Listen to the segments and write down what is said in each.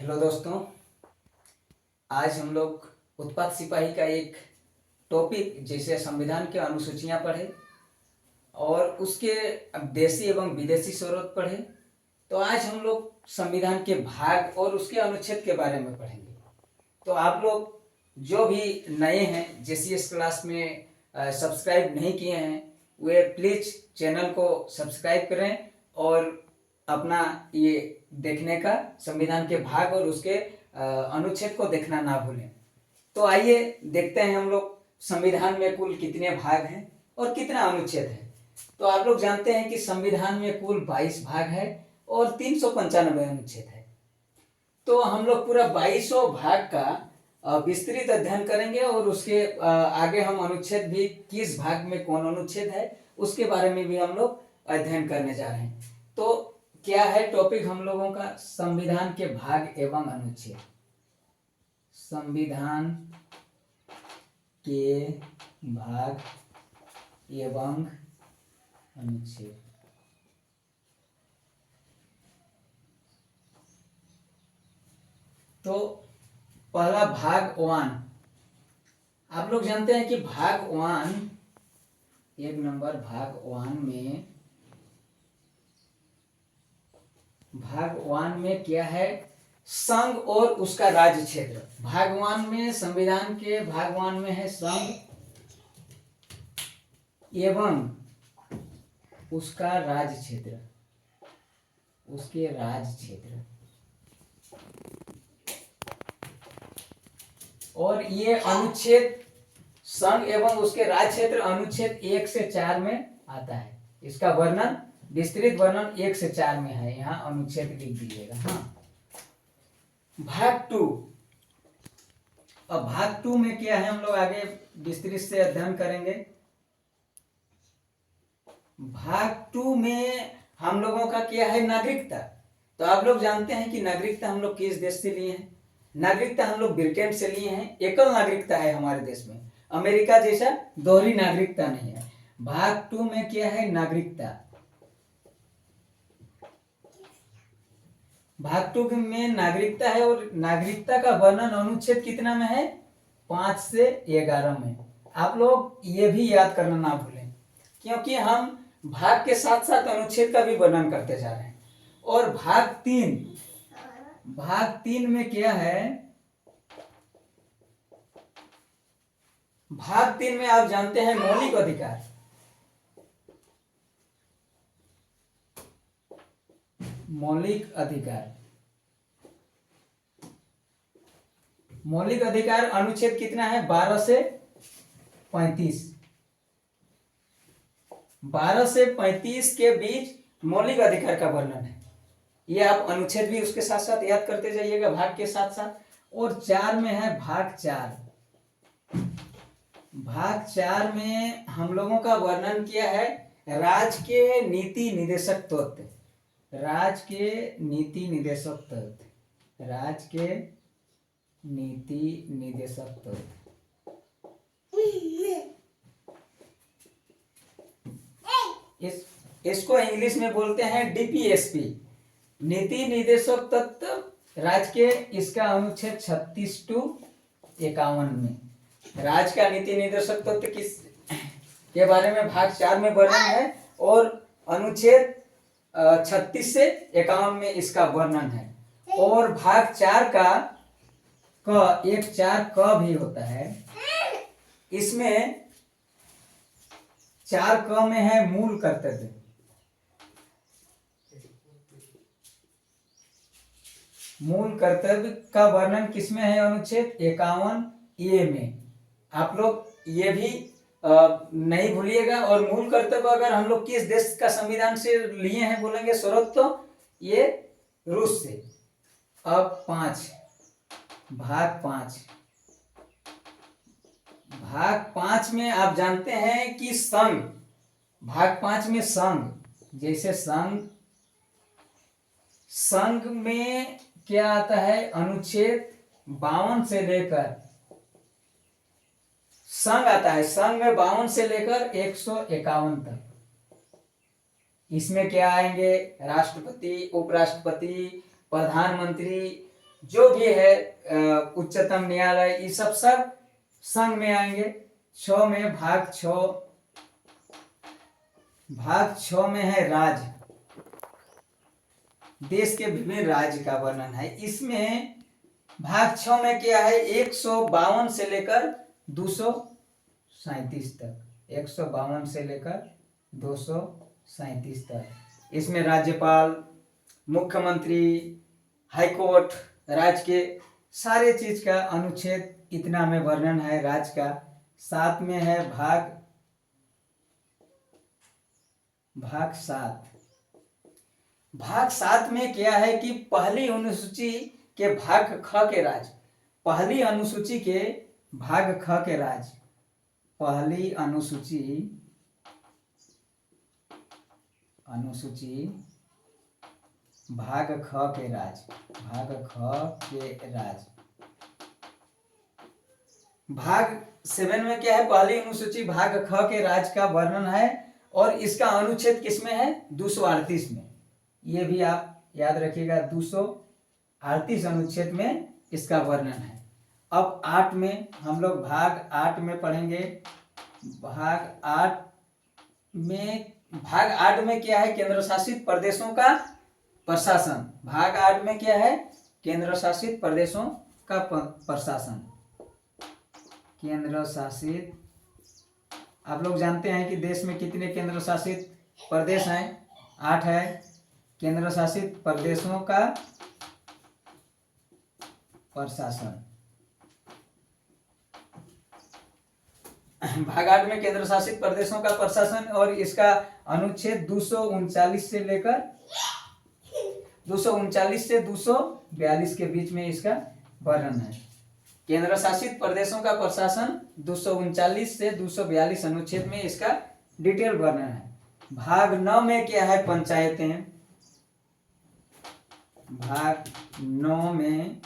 Hello दोस्तों, आज हम लोग उत्पाद सिपाही का एक टॉपिक जैसे संविधान के अनुसूचियां पढ़े और उसके देशी एवं विदेशी स्वरूप पढ़े। तो आज हम लोग संविधान के भाग और उसके अनुच्छेद के बारे में पढ़ेंगे। तो आप लोग जो भी नए हैं जेसीएस क्लास में सब्सक्राइब नहीं किए हैं वे प्लीज़ चैनल को सब्सक्राइब करें और अपना ये देखने का संविधान के भाग और उसके अनुच्छेद को देखना ना भूलें। तो आइए देखते हैं हम लोग संविधान में कुल कितने भाग हैं और कितना अनुच्छेद है। तो आप लोग जानते हैं कि संविधान में कुल 22 भाग है और 395 अनुच्छेद है। तो हम लोग पूरा 22 भाग का विस्तृत अध्ययन करेंगे और उसके आगे हम अनुच्छेद भी किस भाग में कौन अनुच्छेद है उसके बारे में भी हम लोग अध्ययन करने जा रहे हैं। तो क्या है टॉपिक हम लोगों का? संविधान के भाग एवं अनुच्छेद। संविधान के भाग एवं अनुच्छेद। तो पहला भाग 1। आप लोग जानते हैं कि भाग 1 एक नंबर भाग 1 में क्या है? संघ और उसका राज्य क्षेत्र। भाग 1 में संविधान के भाग 1 में है संघ एवं उसका राज्य क्षेत्र, उसके राज्य क्षेत्र। और ये अनुच्छेद संघ एवं उसके राज्य क्षेत्र अनुच्छेद 1 से 4 में आता है। इसका वर्णन, विस्तृत वर्णन 1 से 4 में है। यहाँ अनुच्छेद लिख दीजिएगा। हाँ, भाग 2। अब भाग 2 में क्या है हम लोग आगे विस्तृत से अध्ययन करेंगे। भाग 2 में हम लोगों का क्या है? नागरिकता। तो आप लोग जानते हैं कि नागरिकता हम लोग किस देश से लिए हैं? नागरिकता हम लोग ब्रिटेन से लिए हैं। एकल नागरिकता है हमारे देश में, अमेरिका जैसा दोहरी नागरिकता नहीं है। भाग 2 में क्या है? नागरिकता। भाग 2 में नागरिकता है और नागरिकता का वर्णन अनुच्छेद कितना में है? 5 से 11 में। आप लोग ये भी याद करना ना भूलें क्योंकि हम भाग के साथ साथ अनुच्छेद का भी वर्णन करते जा रहे हैं। और भाग 3 में क्या है? भाग 3 में आप जानते हैं मौलिक अधिकार। मौलिक अधिकार। मौलिक अधिकार अनुच्छेद कितना है? 12 से 35। 12 से 35 के बीच मौलिक अधिकार का वर्णन है। ये आप अनुच्छेद भी उसके साथ साथ याद करते जाइएगा भाग के साथ साथ। और 4 में है भाग 4। भाग 4 में हम लोगों का वर्णन किया है राज्य के नीति निदेशक तत्व। राज्य के नीति निदेशक तत्व। राज्य के नीति निदेशक तत्व। इसको इंग्लिश में बोलते हैं डीपीएसपी, नीति निदेशक तत्व राज्य के। इसका अनुच्छेद 36 से 51 में राज्य का नीति निर्देशक तत्व किस के बारे में भाग 4 में वर्णन है और अनुच्छेद 36 से 51 में इसका वर्णन है। और भाग 4 का एक 4 क भी होता है। इसमें 4 क में है मूल कर्तव्य। मूल कर्तव्य का वर्णन किसमें है? अनुच्छेद 51 ए में। आप लोग ये भी नहीं भूलिएगा। और मूल कर्तव्य अगर हम लोग किस देश का संविधान से लिए हैं बोलेंगे स्वरूप, तो ये रूस से। अब 5 भाग 5। भाग 5 में आप जानते हैं कि संघ। भाग 5 में संघ, जैसे संघ में क्या आता है? अनुच्छेद 52 से लेकर संघ आता है। संघ में 52 से लेकर 151 तक। इसमें क्या आएंगे? राष्ट्रपति, उपराष्ट्रपति, प्रधानमंत्री, जो भी है उच्चतम न्यायालय, ये सब संघ में आएंगे। 6 में भाग 6 में है राज्य, देश के विभिन्न राज्य का वर्णन है। इसमें भाग 6 में क्या है, 152 से लेकर 237 तक, 152 से लेकर 237 तक। इसमें राज्यपाल, मुख्यमंत्री, हाईकोर्ट, राज्य के सारे चीज का अनुच्छेद इतना में वर्णन है राज्य का। 7 में है भाग 7 में क्या है कि पहली अनुसूची के भाग ख के राज्य, पहली अनुसूची के भाग ख के राज्य, पहली अनुसूची भाग ख के राज्य, भाग 7 में क्या है, पहली अनुसूची भाग ख के राज्य का वर्णन है और इसका अनुच्छेद किसमें है, 238 में। ये भी आप याद रखिएगा, 238 अनुच्छेद में इसका वर्णन है। अब 8 में हम लोग भाग 8 में पढ़ेंगे। भाग 8 में क्या है, केंद्र शासित प्रदेशों का प्रशासन। भाग 8 में क्या है, केंद्र शासित प्रदेशों का प्रशासन। केंद्र शासित, आप लोग जानते हैं कि देश में कितने केंद्र शासित प्रदेश हैं, 8 है। केंद्र शासित प्रदेशों का प्रशासन, भाग 8 में केंद्र शासित प्रदेशों का प्रशासन और इसका अनुच्छेद 239 से लेकर 239 से 242 के बीच में इसका वर्णन है। केंद्र शासित प्रदेशों का प्रशासन 239 से 242 अनुच्छेद में इसका डिटेल वर्णन है। भाग 9 में क्या है, पंचायतें। भाग 9 में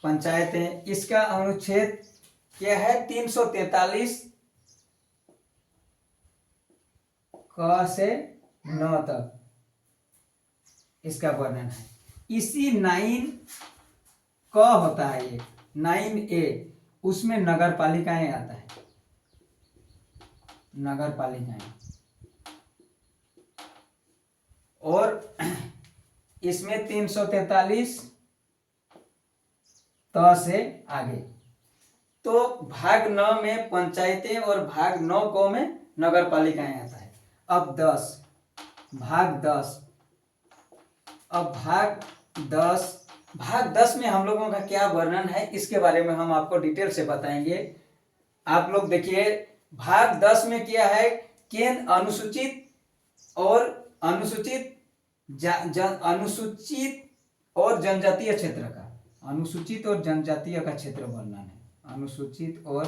पंचायतें, इसका अनुच्छेद क्या है, 343 क से 9 तक इसका वर्णन है। इसी 9 क होता है, ये 9A, उसमें नगर पालिकाएं आता है, नगर पालिकाएं। और इसमें 343 त से आगे। तो भाग 9 में पंचायतें और भाग 9 क में नगर पालिकाएं आता है। अब भाग 10 में हम लोगों का क्या वर्णन है, इसके बारे में हम आपको डिटेल से बताएंगे। आप लोग देखिए, भाग 10 में क्या है, केंद्र अनुसूचित और जनजातीय क्षेत्र का, अनुसूचित और जनजातीय का क्षेत्र वर्णन है। अनुसूचित और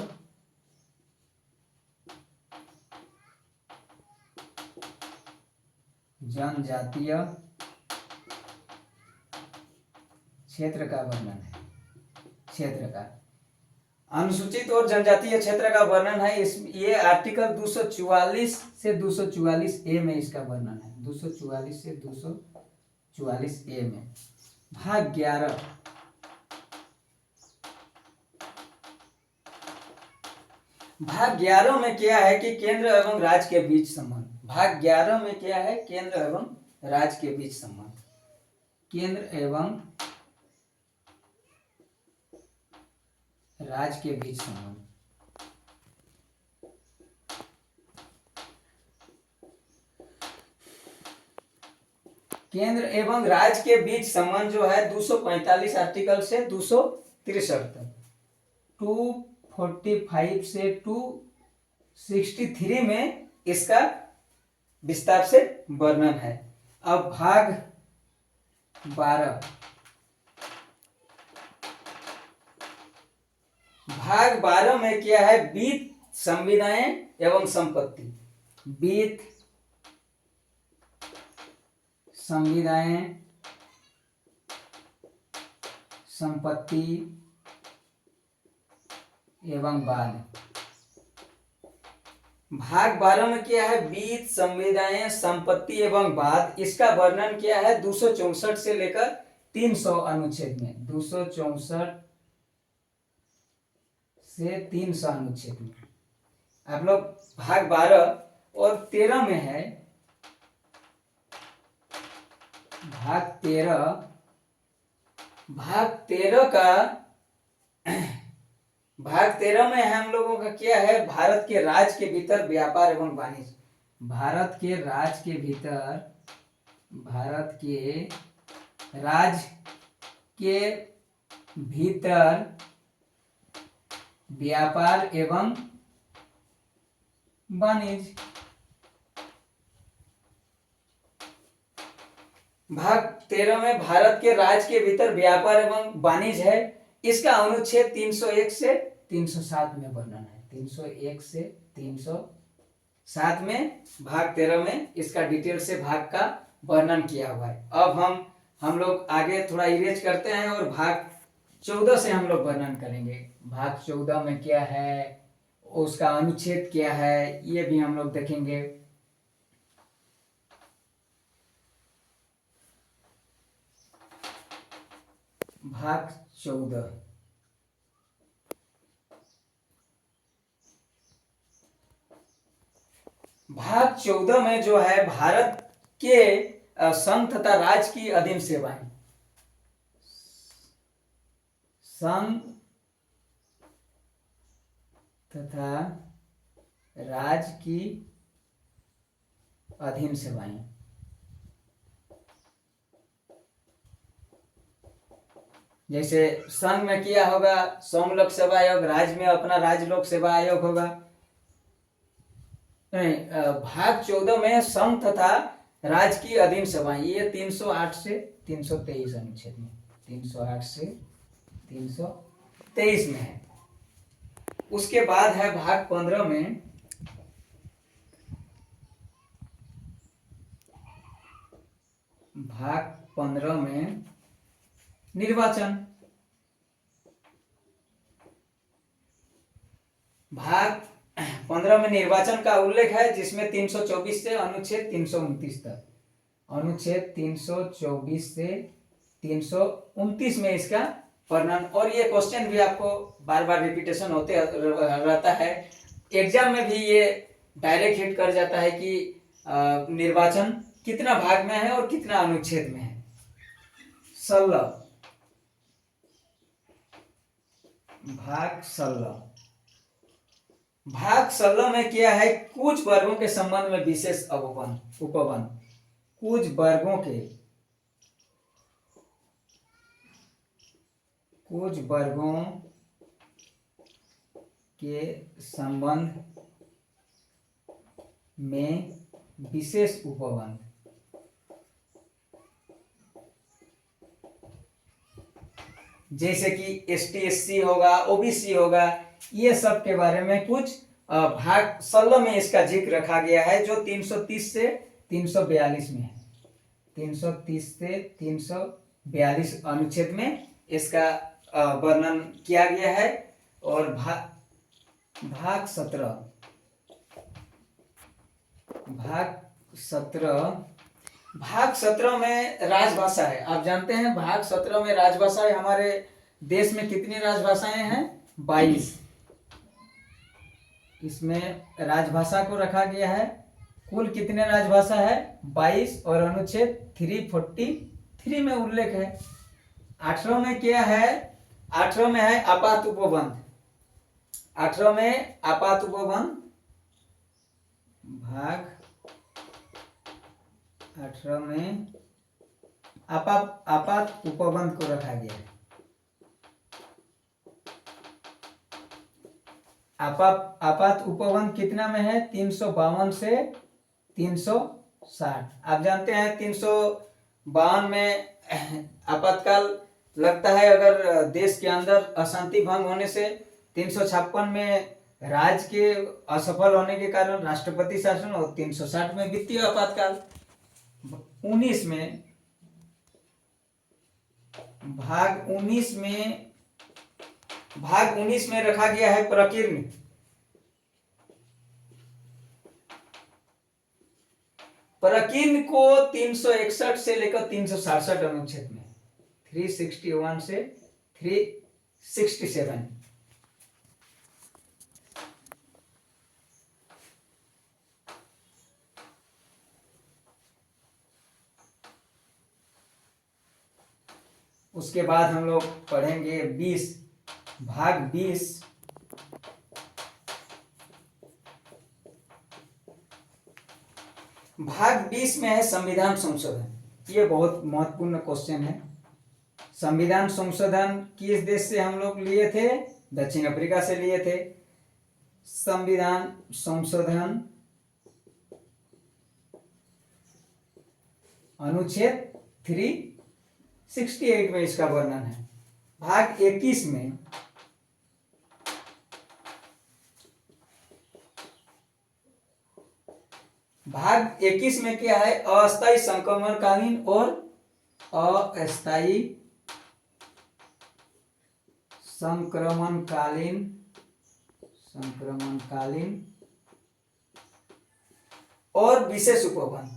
जनजातीय क्षेत्र का वर्णन है, क्षेत्र का, अनुसूचित और जनजातीय क्षेत्र का वर्णन है। ये आर्टिकल 244 से 244A में इसका वर्णन है, 244 से 244A में। भाग 11 में क्या है कि केंद्र एवं राज्य के बीच संबंध। भाग 11 में क्या है, केंद्र एवं राज्य के बीच संबंध, केंद्र एवं राज्य के बीच संबंध। केंद्र एवं राज्य के बीच संबंध जो है 245 आर्टिकल से 263 तक, 245 से 263 में इसका विस्तार से वर्णन है। अब भाग 12 में क्या है, वित्त, संविदाएं एवं संपत्ति। वित्त, संविदाएं, संपत्ति एवं बाल। भाग 12 में क्या है, बीज, संवेदनाएं, संपत्ति एवं बाद, इसका वर्णन क्या है 264 से लेकर 300 अनुच्छेद में, 264 से 300 अनुच्छेद में। आप लोग भाग 12 और 13 में है, भाग 13, भाग 13 का भाग 13 में हम लोगों का क्या है, भारत के राज्य के भीतर व्यापार एवं वाणिज्य। भारत के राज्य के भीतर, भारत के राज्य के भीतर व्यापार एवं वाणिज्य। भाग 13 में भारत के राज्य के भीतर व्यापार एवं वाणिज्य है, इसका अनुच्छेद 301 से 307 में वर्णन है, 301 से 307 में भाग 13 में इसका डिटेल से भाग का वर्णन किया हुआ है। अब हम लोग आगे थोड़ा इरेज करते हैं और भाग 14 से हम लोग वर्णन करेंगे। भाग 14 में क्या है, उसका अनुच्छेद क्या है, ये भी हम लोग देखेंगे। भाग 14, भाग 14 में जो है भारत के संघ तथा राज्य की अधीन सेवाएं, संघ तथा राज्य की अधीन सेवाएं। जैसे संघ में किया होगा सोम लोक सेवा आयोग, राज्य में अपना राज्य लोक सेवा आयोग होगा। नहीं, भाग 14 में संघ तथा राज्य की अधीन सेवाएं, ये 308 से 323 अनुच्छेद में, 308 से 323 में है। उसके बाद है भाग 15 में, भाग 15 में निर्वाचन। भाग 15 में निर्वाचन का उल्लेख है, जिसमें 324 से अनुच्छेद 329 तक, अनुच्छेद 324 से 329 में इसका वर्णन। और ये क्वेश्चन भी आपको बार बार रिपीटेशन होते रहता है, एग्जाम में भी ये डायरेक्ट हिट कर जाता है कि निर्वाचन कितना भाग में है और कितना अनुच्छेद में है। 16, भाग 16, भाग 16 में क्या है, कुछ वर्गों के संबंध में विशेष उपबंध, कुछ वर्गों के संबंध में विशेष उपबंध। जैसे कि ST SC होगा, OBC होगा, ये सब के बारे में कुछ भाग 16 में इसका जिक्र रखा गया है, जो 330 से 342 में है, 330 से 342 अनुच्छेद में इसका वर्णन किया गया है। और भाग 17, भाग 17 में राजभाषा है। आप जानते हैं भाग 17 में राजभाषा है। हमारे देश में कितनी राजभाषाएं हैं, 22। इसमें राजभाषा को रखा गया है, कुल कितने राजभाषा है, 22। और अनुच्छेद 343 में उल्लेख है। 18 में क्या है, 18 में है आपात उपबंध, 18 में आपात उपबंध, भाग 18 में आपात उपबंध को रखा गया है। आपात उपबंध कितना में है, 352 से 360। आप जानते हैं 352 में आपातकाल लगता है अगर देश के अंदर अशांति भंग होने से। 356 में राज्य के असफल होने के कारण राष्ट्रपति शासन, और 360 में वित्तीय आपातकाल। 19 में भाग 19 में रखा गया है प्रकीर्णन। पर को 361 से लेकर 367 अनुच्छेद में, 361 से 367। उसके बाद हम लोग पढ़ेंगे 20 भाग 20 भाग 20 में है संविधान संशोधन। ये बहुत महत्वपूर्ण क्वेश्चन है। संविधान संशोधन किस देश से हम लोग लिए थे? दक्षिण अफ्रीका से लिए थे। संविधान संशोधन अनुच्छेद 368 में इसका वर्णन है। भाग 21 में क्या है? अस्थायी संक्रमणकालीन और अस्थायी संक्रमणकालीन और विशेष उपबंध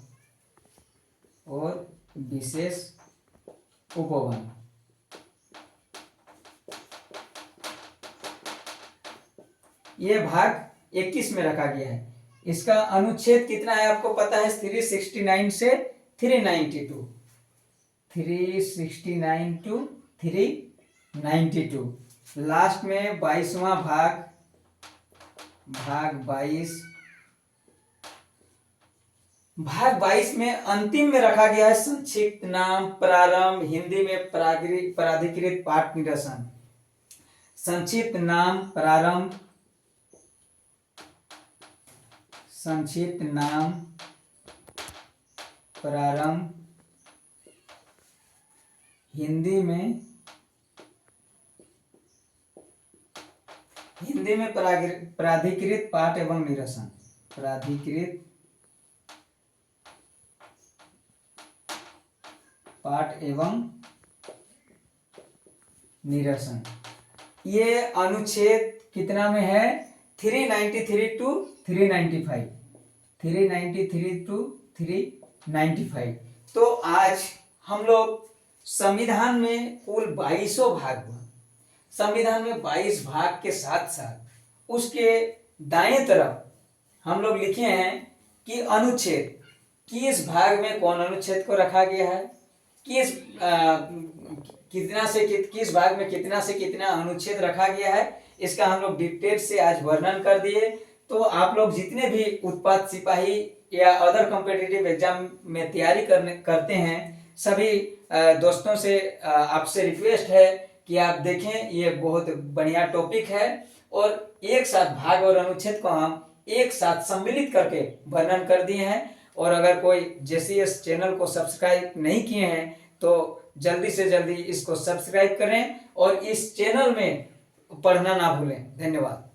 ये भाग 21 में रखा गया है। इसका अनुच्छेद कितना है आपको पता है? 369 से 392, 369 टू 392। लास्ट में 22वां भाग 22 में अंतिम में रखा गया है संक्षिप्त नाम प्रारंभ, हिंदी में प्राधिकृत पाठ निरसन। संक्षिप्त नाम प्रारंभ, हिंदी में प्राधिकृत पाठ एवं निरसन, प्राधिकृत पाठ एवं निरसन। ये अनुच्छेद कितना में है? 393 टू 395, 393 टू 395। तो आज हम लोग संविधान में कुल 22 भाग हुआ। संविधान में 22 भाग के साथ साथ उसके दाएं तरफ हम लोग लिखे हैं कि अनुच्छेद किस भाग में कौन अनुच्छेद को रखा गया है, किस भाग में कितना से कितना अनुच्छेद रखा गया है, इसका हम लोग डिटेल से आज वर्णन कर दिए। तो आप लोग जितने भी उत्पाद सिपाही या अदर कॉम्पिटिटिव एग्जाम में तैयारी करते हैं, सभी दोस्तों से आपसे रिक्वेस्ट है कि आप देखें। ये बहुत बढ़िया टॉपिक है और एक साथ भाग और अनुच्छेद को हम एक साथ सम्मिलित करके वर्णन कर दिए हैं। और अगर कोई JCS चैनल को सब्सक्राइब नहीं किए हैं तो जल्दी से जल्दी इसको सब्सक्राइब करें और इस चैनल में पढ़ना ना भूलें। धन्यवाद।